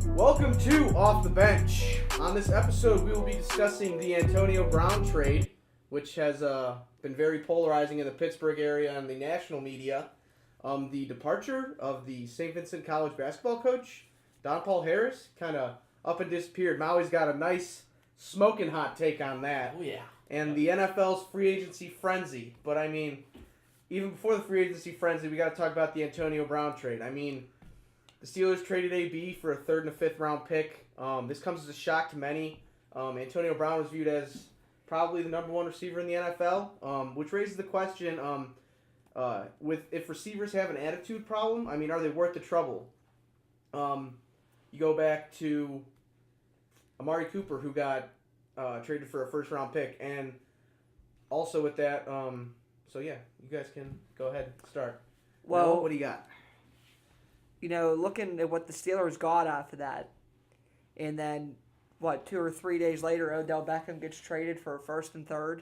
Welcome to Off the Bench. On this episode, we will be discussing the Antonio Brown trade, which has been very polarizing in the Pittsburgh area and the national media. The departure of the St. Vincent College basketball coach, Don Paul Harris, kind of up and disappeared. Maui's got a nice smoking hot take on that. Oh, yeah. And the NFL's free agency frenzy. But, I mean, even before the free agency frenzy, we got to talk about the Antonio Brown trade. I mean, the Steelers traded AB for a third and a fifth round pick. This comes as a shock to many. Antonio Brown was viewed as probably the number one receiver in the NFL, which raises the question, if receivers have an attitude problem, I mean, are they worth the trouble? You go back to Amari Cooper, who got traded for a first round pick, and also with that, so yeah, you guys can go ahead and start. Well, Noah, what do you got? You know, looking at what the Steelers got after that, and then, 2 or 3 days later, Odell Beckham gets traded for a first and third.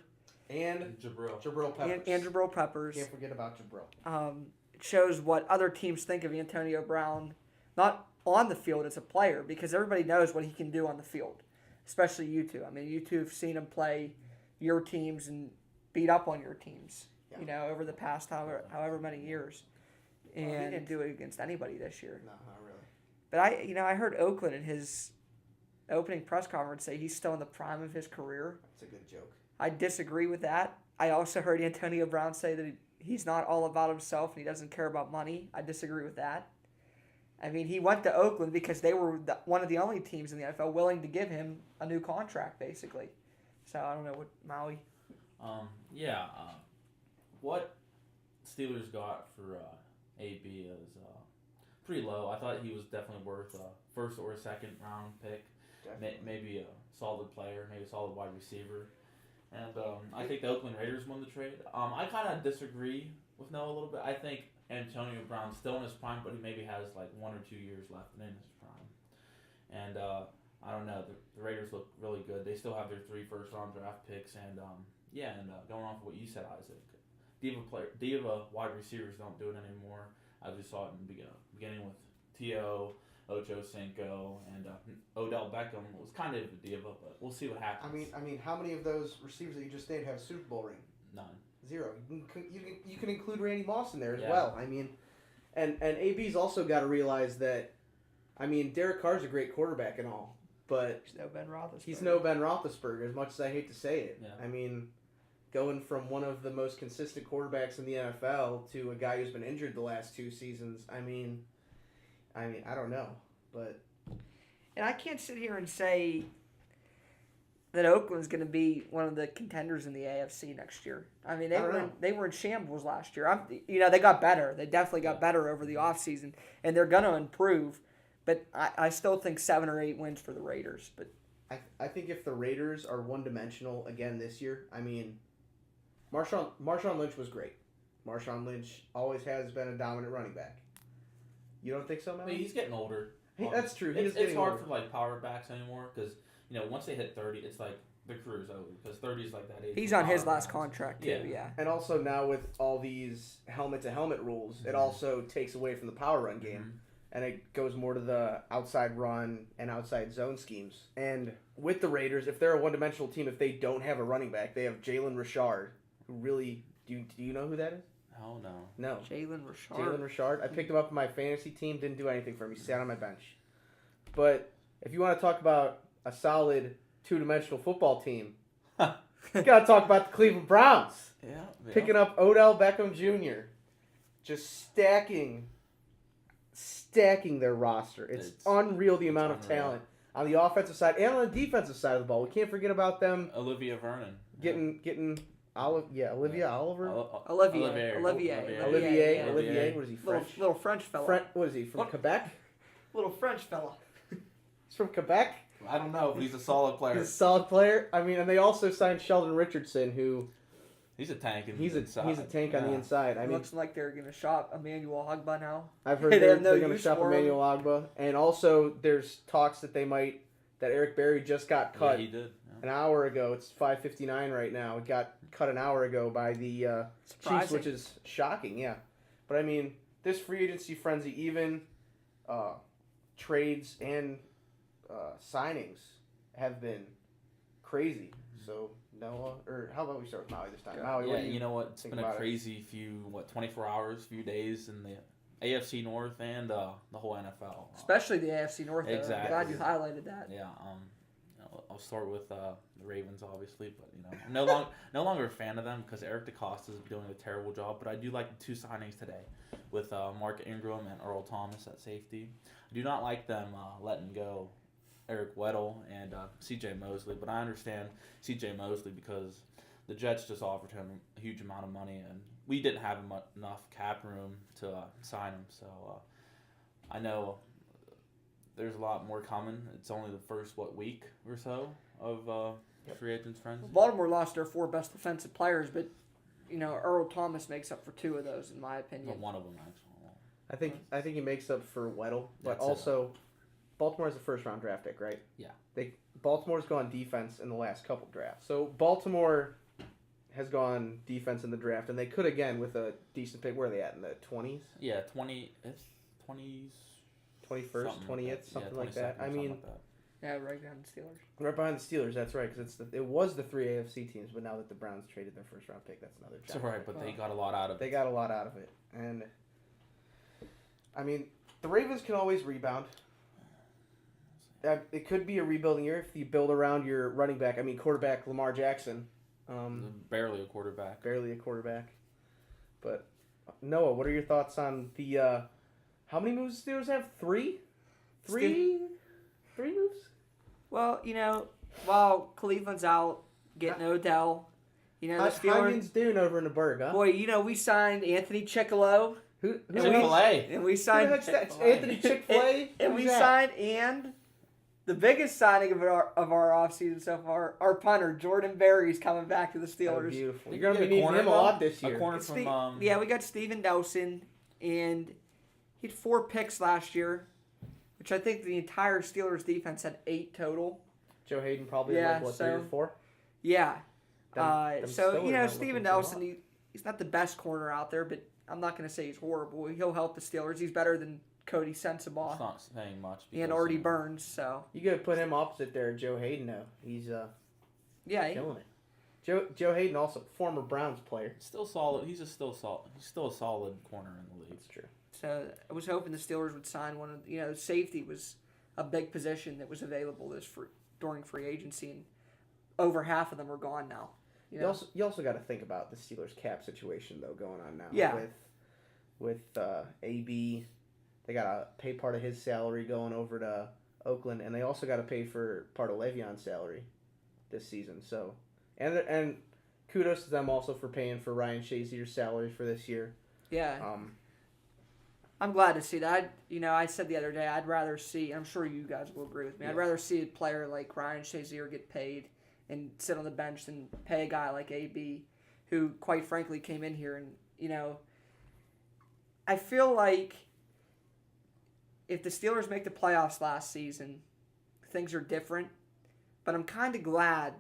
And Jabril Peppers. And Jabril Peppers. Can't forget about Jabril. It shows what other teams think of Antonio Brown, not on the field as a player, because everybody knows what he can do on the field, especially you two. I mean, you two have seen him play your teams and beat up on your teams, over the past however many years. And he didn't do it against anybody this year. No, not really. But I heard Oakland in his opening press conference say he's still in the prime of his career. It's a good joke. I disagree with that. I also heard Antonio Brown say that he's not all about himself and he doesn't care about money. I disagree with that. I mean, he went to Oakland because they were one of the only teams in the NFL willing to give him a new contract, basically. So I don't know what Maui. What Steelers got for AB is pretty low. I thought he was definitely worth a first or second round pick. Maybe a solid player, maybe a solid wide receiver. And I think the Oakland Raiders won the trade. I kind of disagree with Noah a little bit. I think Antonio Brown's still in his prime, but he maybe has like 1 or 2 years left in his prime. And I don't know. The Raiders look really good. They still have their 3 first-round draft picks. And, going off of what you said, Isaac, diva wide receivers don't do it anymore. As we saw it in the beginning with T.O., Ocho Cinco, and Odell Beckham was kind of a diva, but we'll see what happens. I mean, how many of those receivers that you just named have a Super Bowl ring? None. 0. You can include Randy Moss in there as well. I mean, and AB's also got to realize that, I mean, Derek Carr's a great quarterback and all, but He's no Ben Roethlisberger. As much as I hate to say it. Yeah. I mean, going from one of the most consistent quarterbacks in the NFL to a guy who's been injured the last 2 seasons, I mean, I don't know, but... And I can't sit here and say that Oakland's going to be one of the contenders in the AFC next year. I mean, they were in shambles last year. They got better. They definitely got better over the offseason, and they're going to improve. But I still think 7 or 8 wins for the Raiders. But I think if the Raiders are one-dimensional again this year, I mean, Marshawn Lynch was great. Marshawn Lynch always has been a dominant running back. You don't think so, man? But he's getting older. That's true. It's hard for power backs anymore because once they hit 30, it's like their career's over because 30 is like that age. He's on his last contract too. Yeah. And also now with all these helmet-to-helmet rules, it also takes away from the power run game, and it goes more to the outside run and outside zone schemes. And with the Raiders, if they're a one-dimensional team, if they don't have a running back, they have Jalen Richard, who really do you know who that is? Oh, no. No. Jalen Richard. I picked him up in my fantasy team. Didn't do anything for me. Sat on my bench. But if you want to talk about a solid 2-dimensional football team, you got to talk about the Cleveland Browns. Yeah. Picking up Odell Beckham Jr. Just stacking their roster. It's unreal the amount of talent on the offensive side and on the defensive side of the ball. We can't forget about them. Olivia Vernon. Getting Olivia Oliver? Olivier. What is he, French? Little French fella. What is he, from Quebec? Little French fella. He's from Quebec? I don't know, but he's a solid player. He's a solid player. I mean, and they also signed Sheldon Richardson, who... He's a tank. He's a tank on the inside. I mean, looks like they're going to shop Emmanuel Ogbah now. I've heard they're going to shop Emmanuel Ogbah. And also, there's talks that Eric Berry just got cut. Yeah, he did. An hour ago. It's 5:59 right now. It got cut an hour ago by the Chiefs, which is shocking, yeah. But I mean, this free agency frenzy, even trades and signings have been crazy. So Noah, or how about we start with Maui this time? Maui, Yeah, what do you know what? It's think been a about it? crazy 24 hours, few days in the AFC North and the whole NFL. Especially the AFC North. Though. Exactly. I'm glad you highlighted that. Yeah. I'll start with the Ravens, obviously, but I'm no longer a fan of them because Eric DeCosta is doing a terrible job. But I do like the two signings today with Mark Ingram and Earl Thomas at safety. I do not like them letting go Eric Weddle and C.J. Mosley, but I understand C.J. Mosley because the Jets just offered him a huge amount of money, and we didn't have enough cap room to sign him. So I know there's a lot more coming. It's only the first week or so of free agents frenzy. Baltimore lost their 4 best defensive players, but Earl Thomas makes up for 2 of those, in my opinion. But one of them actually. I think he makes up for Weddle, but That's it. also Baltimore has a first round draft pick, right? Yeah. Baltimore's gone defense in the last couple drafts. So Baltimore has gone defense in the draft, and they could again with a decent pick. Where are they at in the 20s? Yeah, 20s. 21st, 20th, something like that. I mean, Yeah, right behind the Steelers. right behind the Steelers. That's right, because it was the 3 AFC teams, but now that the Browns traded their first round pick, that's another. It's all right, but they got a lot out of it. They got a lot out of it, and I mean, the Ravens can always rebound. It could be a rebuilding year if you build around your running back. I mean, quarterback Lamar Jackson. Barely a quarterback. Barely a quarterback. But, Noah, what are your thoughts on the... how many moves the Steelers have? 3? 3 moves? Well, while Cleveland's out, getting Odell, the How's Steelers... doing over in the Berg, huh? Boy, we signed Anthony Chickalow. Who Chick-fil-A. And we signed... Anthony Chick-fil-A? And we signed, and the biggest signing of our offseason so far, our punter, Jordan Berry's coming back to the Oh, Steelers. beautiful. You You're going to get be a needing corner, him a lot this year. A corner from... we got Steven Nelson, and he had 4 picks last year, which I think the entire Steelers defense had 8 total. Joe Hayden probably Yeah, like, 3 so- or 4? Yeah. Them So, Steelers aren't Steven looking Nelson, too he's not the best corner out there, but I'm not going to say he's horrible. He'll help the Steelers. He's better than Cody It's Sensabaugh not saying much. and because, Artie Burns, so. You got to put him opposite there, Joe Hayden, though. He's Yeah, killing it. Joe Hayden, also former Browns player. Still solid. He's still a solid corner in the league. That's true. so I was hoping the Steelers would sign one of, safety was a big position that was available during free agency, and over half of them are gone now. You also got to think about the Steelers cap situation though going on now. Yeah. With AB, they got to pay part of his salary going over to Oakland, and they also got to pay for part of Le'Veon's salary this season. So, and kudos to them also for paying for Ryan Shazier's salary for this year. Yeah. I'm glad to see that. I said the other day, I'd rather see, and I'm sure you guys will agree with me, I'd rather see a player like Ryan Shazier get paid and sit on the bench than pay a guy like AB, who, quite frankly, came in here and, I feel like if the Steelers make the playoffs last season, things are different. But I'm kind of glad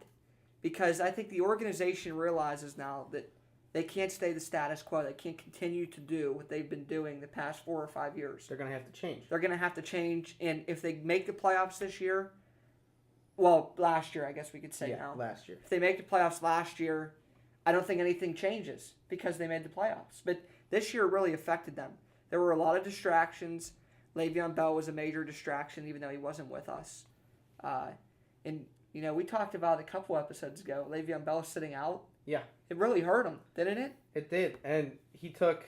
because I think the organization realizes now that they can't stay the status quo. They can't continue to do what they've been doing the past 4 or 5 years. They're going to have to change. They're going to have to change. And if they make the playoffs this year, well, last year, I guess we could say now. Last year. If they make the playoffs last year, I don't think anything changes because they made the playoffs. But this year really affected them. There were a lot of distractions. Le'Veon Bell was a major distraction, even though he wasn't with us. And, we talked about a couple episodes ago, Le'Veon Bell sitting out. Yeah. It really hurt him, didn't it? It did. And he took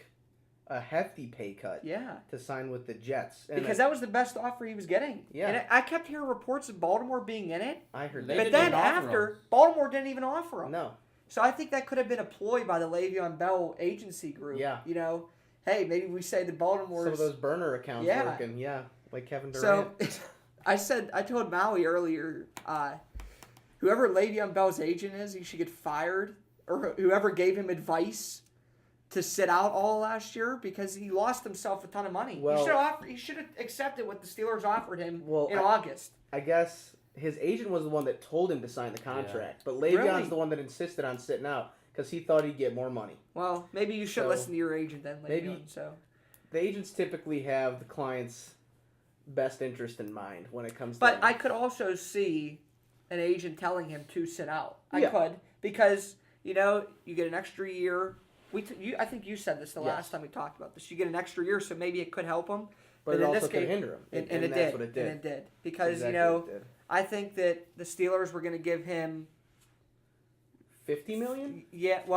a hefty pay cut Yeah. to sign with the Jets. And Because that was the best offer he was getting. Yeah. And I kept hearing reports of Baltimore being in it. I heard They that. But didn't then even offer after, Baltimore didn't even offer him. No. So I think that could have been a ploy by the Le'Veon Bell agency group. Yeah. Hey, maybe we say that Baltimore's... Some of those burner accounts Yeah. working. Yeah. Like Kevin Durant. So, I told Maui earlier, whoever Le'Veon Bell's agent is, he should get fired. Or whoever gave him advice to sit out all last year because he lost himself a ton of money. Well, he should have accepted what the Steelers offered him in I- August. I guess his agent was the one that told him to sign the contract. But Le'Veon's Really? the one that insisted on sitting out because he thought he'd get more money. Well, maybe you should So, listen to your agent then, Le'Veon. maybe- So The agents typically have the client's best interest in mind when it comes to But I could also see an agent telling him to sit out. I Yeah. could, because you get an extra year. I think you said this the Yes. last time we talked about this. You get an extra year, so maybe it could help him. but it in also this could case- hinder him. And and it that's did. what it did. And it did. Because, Exactly what it did. I think that the Steelers were going to give him, $50 million? $2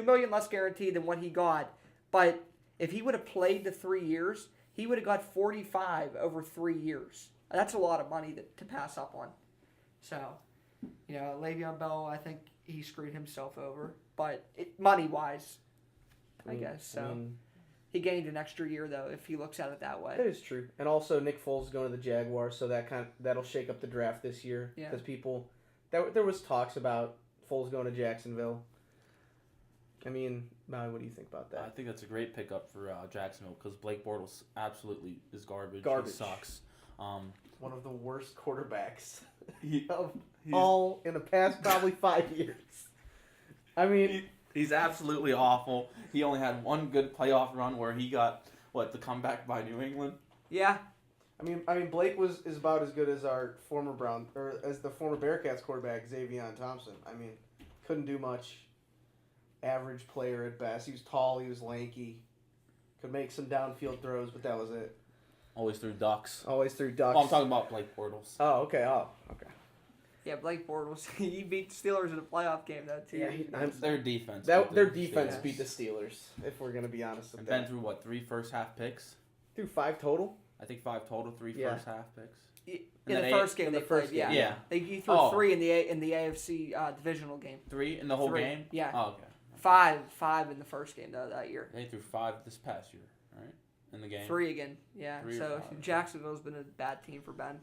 million less guaranteed than what he got. But if he would have played the 3 years, he would have got 45 over 3 years. That's a lot of money to pass up on. So, Le'Veon Bell, I think he screwed himself over. But money-wise, I guess. So I mean, he gained an extra year, though, if he looks at it that way. that is true. And also, Nick Foles is going to the Jaguars, so that'll shake up the draft this year. Yeah. Because there was talks about Foles going to Jacksonville. I mean, Maui, what do you think about I that? think that's a great pickup for Jacksonville because Blake Bortles absolutely is garbage. Garbage. He sucks. One of the worst quarterbacks He- of he's- all in the past probably 5 years. I mean, He's absolutely awful. He only had one good playoff run where he got the comeback by New England. Yeah. I mean, Blake is about as good as our former as the former Bearcats quarterback Xavier Thompson. I mean, couldn't do much. Average player at best. He was tall. He was lanky. Could make some downfield throws, but that was it. Always threw ducks. Always threw ducks. Oh, I'm talking about Blake Bortles. Oh, okay. Yeah, Blake Bortles. He beat the Steelers in a playoff game, though, too. Yeah, Their defense. their beat the defense Steelers. beat the Steelers. If we're gonna be honest with And that. Ben threw 3 first half picks. Threw 5 total. I think 5 total, 3 Yeah. first half picks. In And the then first game in they the first played, yeah. game, yeah. He threw Oh. 3 in the AFC divisional game. 3 in the whole 3, game? yeah. Oh, okay. 5 in the first game, though, that year. They threw 5 this past year, right? In the game. 3 again, yeah. 3 or So 5. Jacksonville's been a bad team for Ben.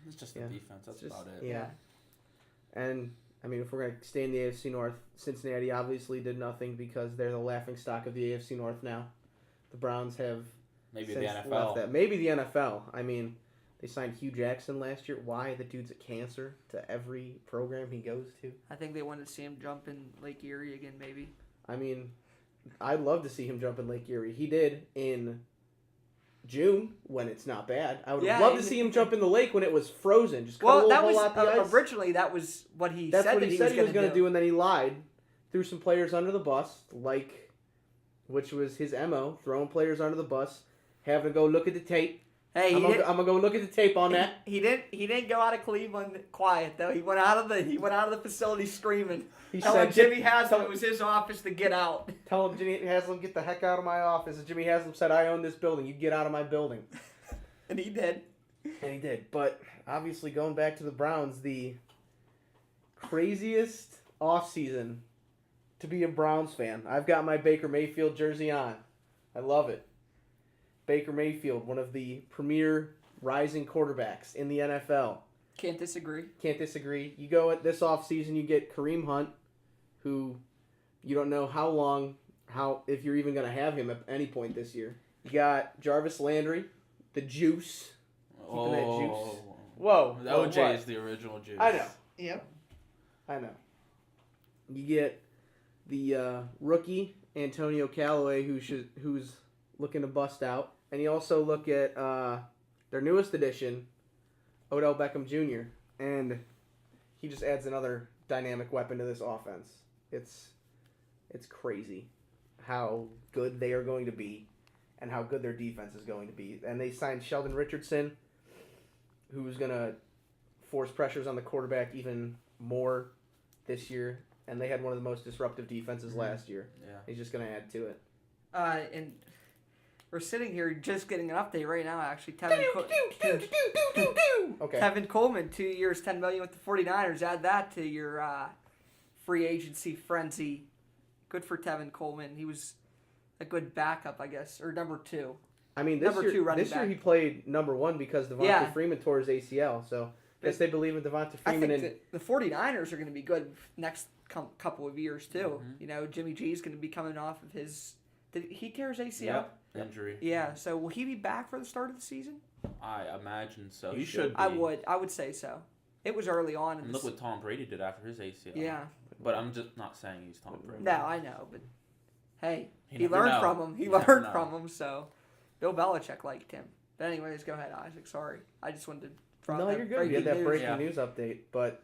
It's just Yeah. the defense. That's It's just- about it. Yeah. And I mean, if we're gonna stay in the AFC North, Cincinnati obviously did nothing because they're the laughingstock of the AFC North now. The Browns have Maybe since the left NFL. that. Maybe the NFL. I mean, they signed Hugh Jackson last year. Why? The dude's a cancer to every program he goes to. I think they wanted to see him jump in Lake Erie again, maybe. I mean, I'd love to see him jump in Lake Erie. He did in June when it's not bad. I would Yeah, love to and- see him jump in the lake when it was frozen. Just cut a Well, little that hole was out the ice. originally that was what he That's said what that he said he was going to do, and then he lied. Threw some players under the bus, which was his MO, throwing players under the bus, having to go look at the tape. Hey, I'm gonna go look at the tape on that. He didn't go out of Cleveland quiet though. He went out of the facility screaming, He telling said, Jimmy Haslam it was his office to get out. Tell him Jimmy Haslam, get the heck out of my office. And Jimmy Haslam said, I own this building. You get out of my building. And he did. And he did. But obviously, going back to the Browns, the craziest offseason to be a Browns fan. I've got my Baker Mayfield jersey on. I love it. Baker Mayfield, one of the premier rising quarterbacks in the NFL. Can't disagree. Can't disagree. You go at this offseason, you get Kareem Hunt, who you don't know if you're even going to have him at any point this year. You got Jarvis Landry, the juice. Keeping that juice. Whoa. The whoa, OJ what? is the original juice. I know. Yep. I know. You get the rookie Antonio Callaway, who's looking to bust out, and you also look at their newest addition, Odell Beckham Jr., and he just adds another dynamic weapon to this offense. It's crazy how good they are going to be, and how good their defense is going to be. And they signed Sheldon Richardson, who's gonna force pressures on the quarterback even more this year, and they had one of the most disruptive defenses last year. Yeah. He's just going to add to it. And we're sitting here just getting an update right now. Actually, Okay. Tevin Coleman, 2 years, $10 million with the 49ers. Add that to your free agency frenzy. Good for Tevin Coleman. He was a good backup, I guess, or number 2. I mean, Number 2 running this year back. he played number 1 because Devontae Yeah. Freeman tore his ACL. So I guess they believe in Devontae I Freeman. think And that the 49ers are going to be good next couple of years, too. Mhm. You know, Jimmy G is going to be coming off of his... Did he tear his ACL? Yep. Injury. Yeah, so will he be back for the start of the season? I imagine so. He He should. should be. I would say so. It was early on. In And the look what Tom Brady did after his ACL. Yeah. But I'm just not saying he's Tom Brady. No, I know, but hey, You he never learned know. from him. He You never learned know. from him, so Bill Belichick liked him. But anyways, go ahead, Isaac. Sorry, I just wanted to. drop No, that you're good. You had that news. breaking news update, but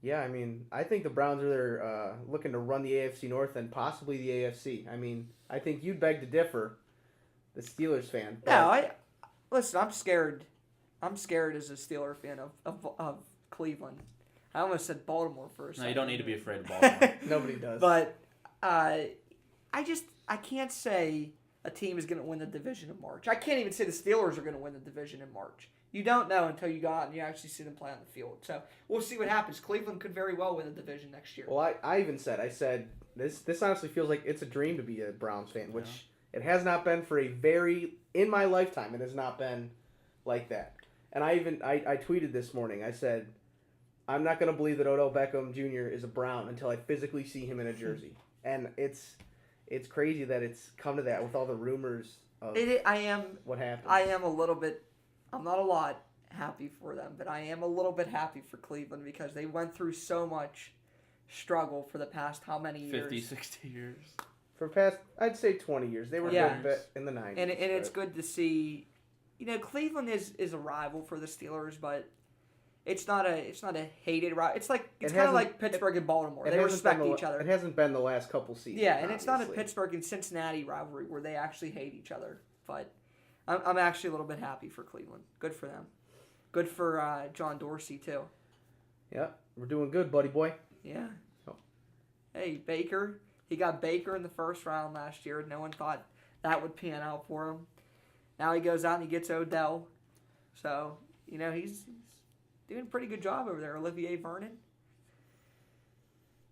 yeah, I mean, I think the Browns are looking to run the AFC North and possibly the AFC. I mean, I think you'd beg to differ, the Steelers fan. But No, listen. I'm scared. I'm scared as a Steeler fan of Cleveland. I almost said Baltimore for a second. No, you don't need to be afraid of Baltimore. nobody does. But I can't say a team is going to win the division in March. I can't even say the Steelers are going to win the division in March. You don't know until you go out and you actually see them play on the field. So we'll see what happens. Cleveland could very well win the division next year. Well, I even said, this honestly feels like it's a dream to be a Browns fan, which it has not been for in my lifetime, it has not been like that. And I tweeted this morning, I said, I'm not going to believe that Odell Beckham Jr. is a Brown until I physically see him in a jersey. And it's crazy that it's come to that with all the rumors of what happened. I am a little bit, I'm not a lot happy for them, but I am a little bit happy for Cleveland because they went through so much struggle for the past how many years? 50, 60 years. For past, I'd say 20 years. They were Yeah. good bit in the 90s. And it's good to see, Cleveland is a rival for the Steelers, but it's not a hated rival. It's kind of like Pittsburgh and Baltimore. They respect each other. It hasn't been the last couple seasons. Yeah, and it's not a obviously. Pittsburgh and Cincinnati rivalry where they actually hate each other. But I'm actually a little bit happy for Cleveland. Good for them. Good for John Dorsey, too. Yep, we're doing good, buddy boy. Yeah. Oh. Hey, Baker. He got Baker in the first round last year. No one thought that would pan out for him. Now he goes out and he gets Odell. So, he's doing a pretty good job over there. Olivier Vernon.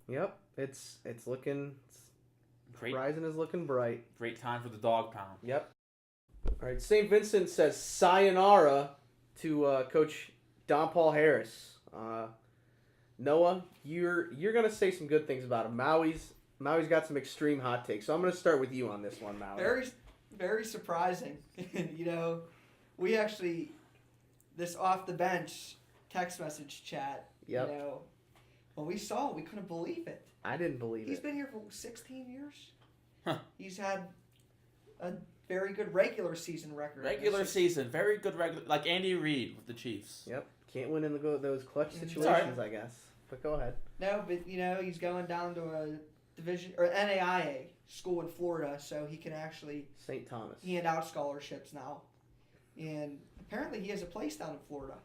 Yep, it's looking. Great. Horizon is looking bright. Great time for the dog pound. Yep. All right, St. Vincent says sayonara to Coach Don Paul Harris. Noah, you're gonna say some good things about him. Maui's got some extreme hot takes, so I'm gonna start with you on this one, Maui. Very, very surprising. We actually, this off the bench text message chat. Yep. When we saw it, we couldn't believe it. I didn't believe He's it. been here for 16 years. Huh. He's had a very good regular season record. Regular season, very good regular, like Andy Reid with the Chiefs. Yep. Can't win in those clutch Sorry. situations, I guess. But go ahead. No, but he's going down to a division or NAIA school in Florida, so he can actually St. Thomas. hand out scholarships now. And apparently he has a place down in Florida.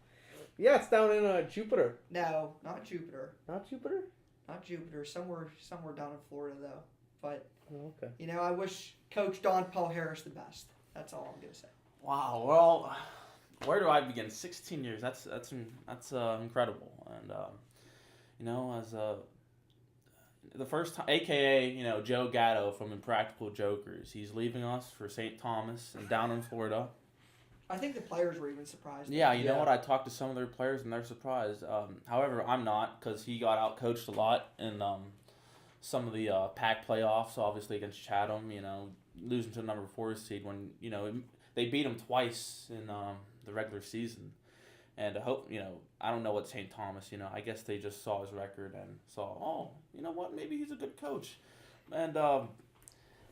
Yeah, it's down in Jupiter. No, not Jupiter. Not Jupiter? Not Jupiter. Somewhere down in Florida though. But Oh, okay. I wish Coach Don Paul Harris the best. That's all I'm gonna say. Wow. Well, where do I begin? 16 years. That's incredible. And as the first time, AKA Joe Gatto from Impractical Jokers, he's leaving us for St. Thomas and down in Florida. I think the players were even surprised. Yeah, you know what? I talked to some of their players and they're surprised. However, I'm not because he got out coached a lot in some of the PAC playoffs, obviously against Chatham. Losing to the number 4 seed when they beat him twice in the regular season. And I hope I don't know what St. Thomas. I guess they just saw his record and saw, oh, you know what? Maybe he's a good coach. And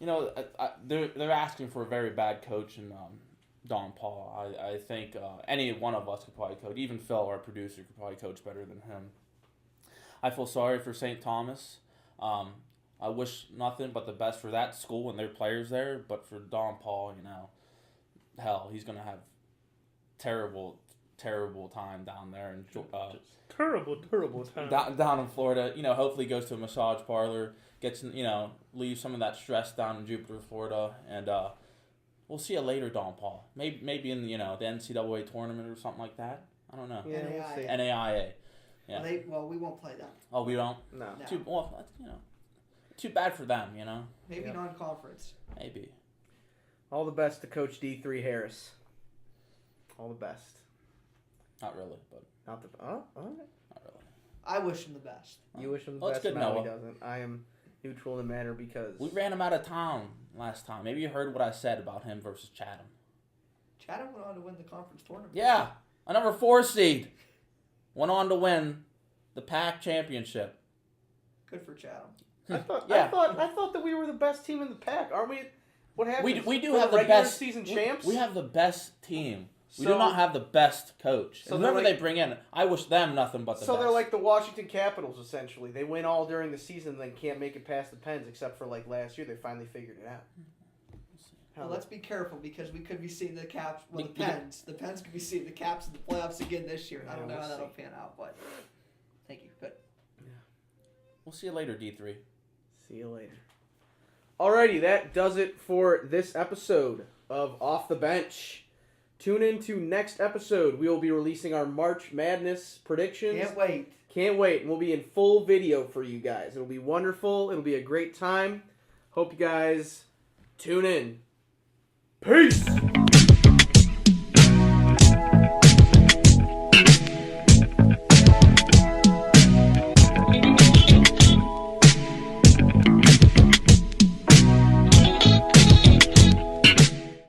they're asking for a very bad coach and. Don Paul. I think any one of us could probably coach. Even Phil, our producer, could probably coach better than him. I feel sorry for St. Thomas. I wish nothing but the best for that school and their players there. But for Don Paul, hell, he's going to have terrible, terrible time down there. And terrible time. Down in Florida. Hopefully goes to a massage parlor, gets, leaves some of that stress down in Jupiter, Florida, and we'll see you later, Don Paul. Maybe in the NCAA tournament or something like that. I don't know. Yeah, we'll see. NAIA. Yeah. Well, we won't play them. Oh, we don't. No. Too bad for them. Maybe non-conference. Maybe. All the best to Coach D3 Harris. All the best. Not really, but Not the. Oh, all right. not really. I wish him the best. You wish him the Well, it's best. good, Maui Noah. doesn't. I am neutral in the matter because We ran him out of town last time. Maybe you heard what I said about him versus Chatham. Chatham went on to win the conference tournament. Yeah, a number 4 seed went on to win the PAC championship. Good for Chatham. I thought Yeah. I thought that we were the best team in the pack. Aren't we? What happens? We do We're have the regular best season champs. We have the best team. We So- do not have the best coach. So And they're whoever like- they bring in, I wish them nothing but the So best. they're like the Washington Capitals, essentially. They win all during the season, and then can't make it past the Pens, except for like last year. They finally figured it out. Well, let's be careful because we could be seeing the Caps. Well, the We could- Pens. The Pens could be seeing the Caps in the playoffs again this year. And I don't Yeah, know how we'll that'll see. pan out, but thank you. Good. We'll see you later, D3. See you later. Alrighty, that does it for this episode of Off the Bench. Tune in to next episode. We will be releasing our March Madness predictions. Can't wait. Can't wait. And we'll be in full video for you guys. It'll be wonderful. It'll be a great time. Hope you guys tune in. Peace!